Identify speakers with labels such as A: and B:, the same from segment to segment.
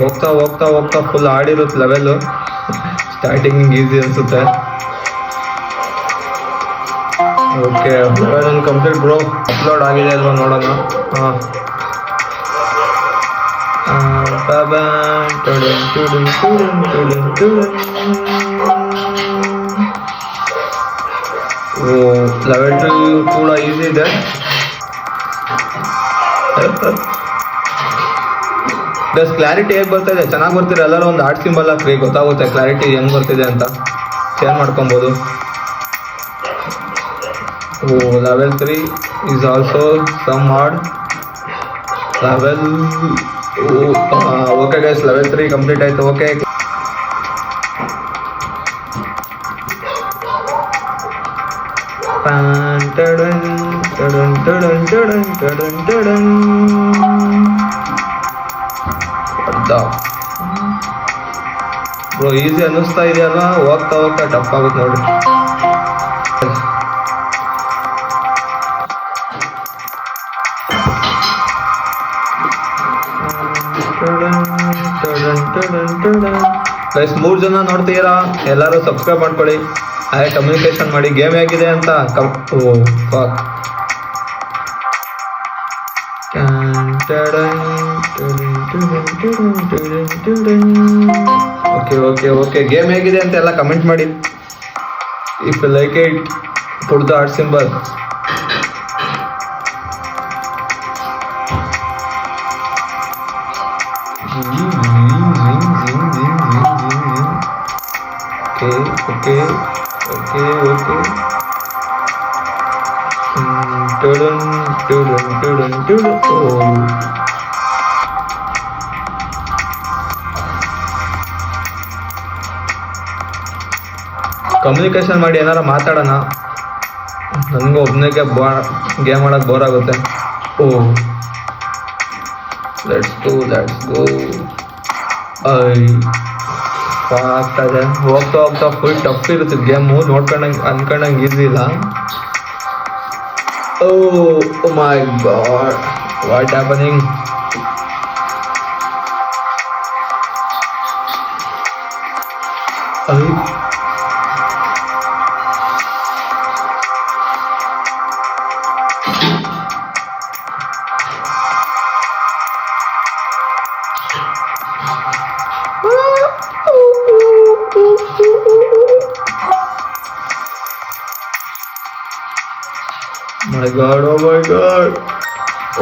A: ಹೋಗ್ತಾ ಹೋಗ್ತಾ ಹೋಗ್ತಾ ಫುಲ್ ಆಡಿರುತ್ತೆ ಲೆವೆಲ್. ಸ್ಟಾರ್ಟಿಂಗ್ ಈಸಿ ಅನ್ಸುತ್ತೆ. Okay, level complete bro. Upload ಆಗಿದೆ ಅಲ್ವಾ ನೋಡೋಣ. ಹಾಂ, ಲೆವೆಲ್ 2 ಕೂಡ ಈಸಿ ಇದೆ. ಪ್ಲಸ್ ಕ್ಲಾರಿಟಿ ಹೇಗೆ ಬರ್ತಾಯಿದೆ, ಚೆನ್ನಾಗಿ ಬರ್ತಿದೆ. ಎಲ್ಲರೂ ಒಂದು ಆರ್ಟ್ ಸಿಂಬಲ್ ಹಾಕ್ರಿ, ಗೊತ್ತಾಗುತ್ತೆ ಕ್ಲಾರಿಟಿ ಹೆಂಗೆ ಬರ್ತಿದೆ ಅಂತ. ಚೇಂಜ್ ಮಾಡ್ಕೊಬೋದು. Level 3 is also some hard. Level okay guys, level 3 complete ಆಯಿತು. ಓಕೆ, ಬ್ರೋ ಈಸಿ ಅನ್ನಿಸ್ತಾ ಇದೆಯಲ್ವಾ? ಹೋಗ್ತಾ ಹೋಗ್ತಾ ಟಫ್ ಆಗುತ್ತೆ ನೋಡಿ. ಗೈಸ್ 3 ಜನ ನೋಡ್ತೀರಾ, ಎಲ್ಲರೂ ಸಬ್ಸ್ಕ್ರೈಬ್ ಮಾಡ್ಕೊಳ್ಳಿ, ಹಾಗೆ ಕಮ್ಯುನಿಕೇಶನ್ ಮಾಡಿ. ಗೇಮ್ ಹೇಗಿದೆ ಅಂತ ಓಕೆ ಗೇಮ್ ಹೇಗಿದೆ ಅಂತ ಎಲ್ಲ ಕಮೆಂಟ್ ಮಾಡಿ. If you like it, put the heart symbol. Okay. Communication ಮಾಡಿ, ಏನಾರ ಮಾತಾಡೋಣ. ನನಗೂ ಒಬ್ಬನಿಗೆ ಗೇಮ್ ಆಡೋಕೆ ಬೋರ್ ಆಗುತ್ತೆ. Let's go. ಆಗ್ತಾಯಿದೆ. ಹೋಗ್ತಾ ಹೋಗ್ತಾ ಫುಲ್ ಟಫ್ ಇರುತ್ತೆ ಗೇಮು. ಅನ್ಕೊಂಡಂಗೆ ಈಸಿ ಇಲ್ಲ. Oh my god, what happening?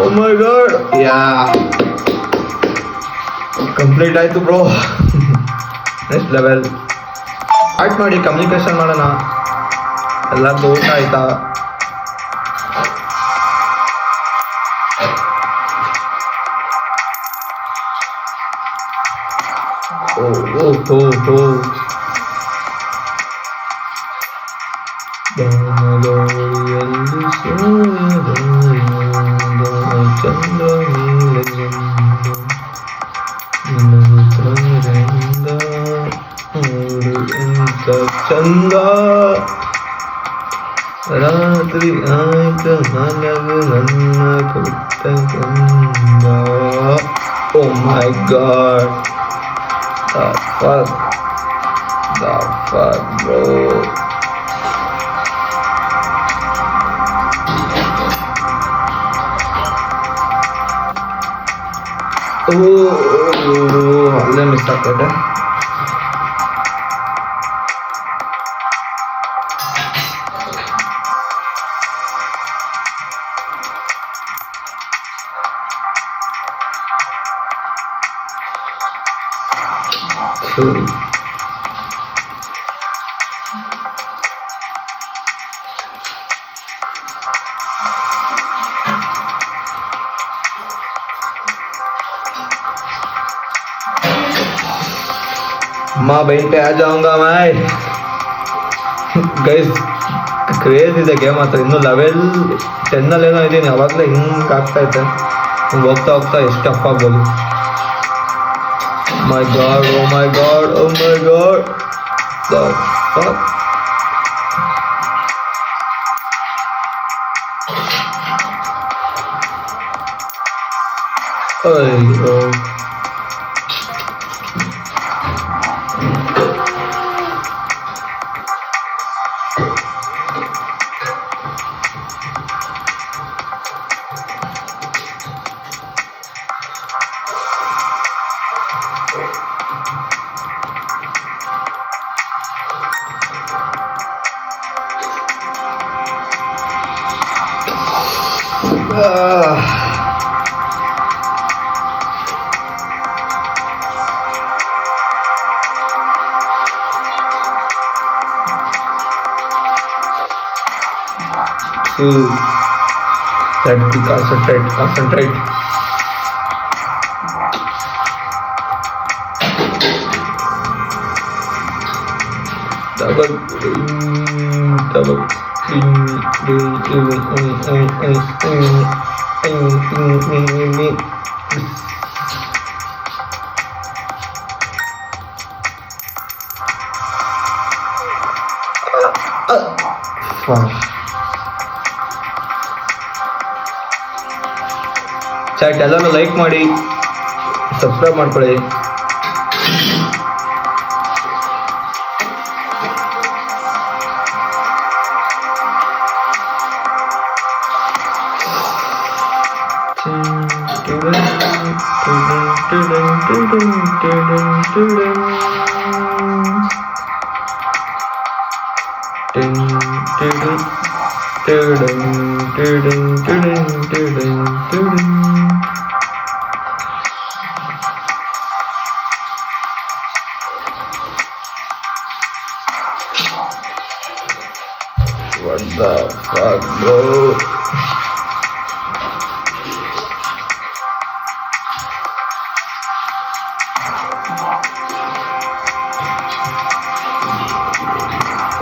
A: Oh my god, yeah, complete ಆಯ್ತು ಬ್ರೋ. ನೆಕ್ಸ್ಟ್ ಲೆವೆಲ್ ಸ್ಟಾರ್ಟ್ ಮಾಡಿ, ಕಮ್ಯುನಿಕೇಶನ್ ಮಾಡೋಣ. ಎಲ್ಲರದ್ದು ಊಟ ಆಯ್ತಾ? ಚಂದ ರಾತ್ರಿ ಆಯ್ತು ಮಲಗು ನನ್ನ ಪುಟ್ಟ ಚಂದ. ಓ my god, the fuck bro. ಅಲ್ಲೇ ಮಿಸ್ ಆಗ್ತದೆ. माँ बहन पे आ जाऊंगा मैं. ಗೈಸ್ ಕ್ರೇಜ್ ಇದೆ ಗೇಮ್ ಮಾತ್ರ. ಇನ್ನು ಲೆವೆಲ್ 10 ಏನೋ ಇದ್ದೀನಿ, ಅವಾಗಲೇ ಹಿಂಗೆ ಆಗ್ತಾಯಿದೆ. ಹಿಂಗೆ ಹೋಗ್ತಾ ಹೋಗ್ತಾ ಎಷ್ಟು ಟಫ್ ಆಗ್ಬೋದು. My god, oh my god, oh my god, the fuck. ಅಯ್ಯೋ concentrate. Double. ಚಾಟ್ ಎಲ್ಲರೂ ಲೈಕ್ ಮಾಡಿ, ಸಬ್ಸ್ಕ್ರೈಬ್ ಮಾಡ್ಕೊಳ್ಳಿ. What the fuck, bro?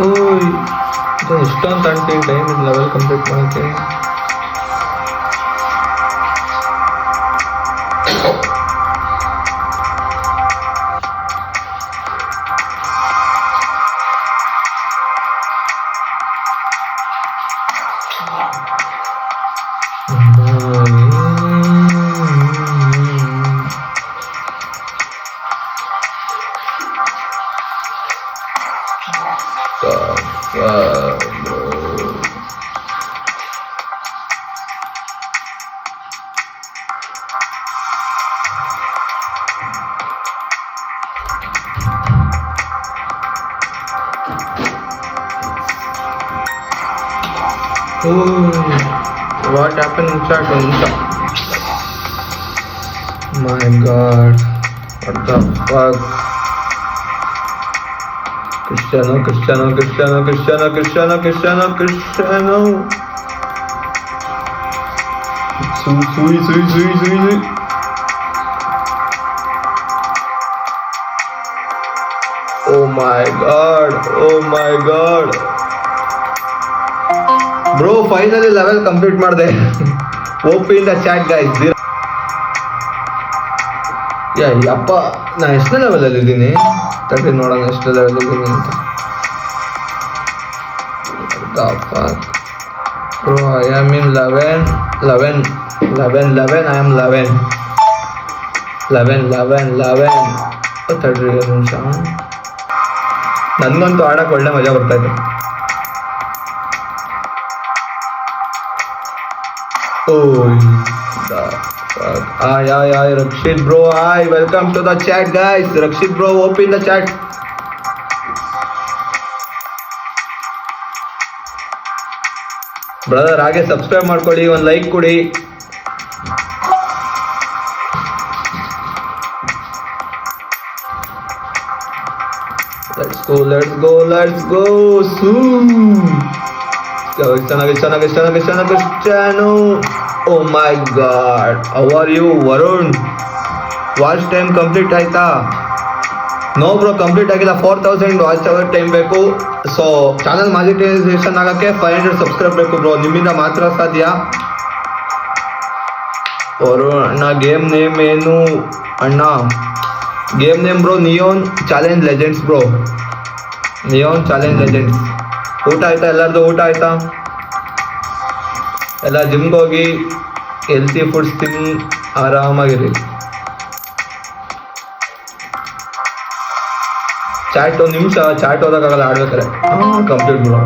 A: ಓಯ್ ಇದು ಎಷ್ಟೊಂದು ಅಂತೀನಿ ಟೈಮ್ ಇದು ಲೆವೆಲ್ ಕಂಪ್ಲೀಟ್ ಮಾಡೋಕ್ಕೆ. What happened in chat? My God, what the fuck? Cristiano. Sui. Oh my God. Bro, finally level complete ಮಾಡಿದೆ. OP in the chat guys. ಯಪ್ಪ ನಾ ಎಷ್ಟನೇ ಲೆವೆಲ್ ಅಲ್ಲಿ ಇದ್ದೀನಿ ತಡಿ ನೋಡೋಣ ಎಷ್ಟು ಲೆವೆಲ್ ಇದ್ದೀನಿ ಅಂತ. Bro, I am in 11. I am 11. ತಡ್ರಿ ಒಂದು ನಿಮಿಷ, ನನಗಂತೂ ಆಡಕ್ಕೆ ಒಳ್ಳೆ ಮಜಾ ಬರ್ತಾ ಇದೆ. Hi, Rakshit bro. Hi, welcome to the chat guys. Rakshit bro, open the chat. Brother, ಹಾಗೆ ಸಬ್ಸ್ಕ್ರೈಬ್ ಮಾಡ್ಕೊಳ್ಳಿ, ಒಂದು ಲೈಕ್ ಕೊಡಿ. Let's go. Cristiano. Oh my God, how are you, Varun? Watch time complete ಆಯ್ತಾ? ನೋ ಬ್ರೋ, ಕಂಪ್ಲೀಟ್ ಆಗಿಲ್ಲ. 4000 watch hour time ಬೇಕು. So channel monetisation ಆಗಕ್ಕೆ 500 subscribe ಬೇಕು bro, ನಿಮ್ಮಿಂದ ಮಾತ್ರ ಸಾಧ್ಯ. ಅಣ್ಣ ಗೇಮ್ ನೇಮ್ ಏನು ಅಣ್ಣ? Game name bro neon challenge legends bro. Neon challenge legends. ಊಟ ಆಯ್ತಾ ಎಲ್ಲರದು? ಊಟ ಆಯ್ತಾ? ಎಲ್ಲ ಜಿಮ್ಗೆ ಹೋಗಿ ಹೆಲ್ತಿ ಫುಡ್ಸ್ ತಿನ್ನಿ ಆರಾಮಾಗಿರಿ. ಚಾಟ್ ಒಂದು ನಿಮಿಷ ಚಾಟ್ ಓದೋಕ್ಕಾಗಲ್ಲ ಆಡ್ಬೇಕಾರೆ. ಕಂಪ್ಲೀಟ್ ಬಿಡೋ.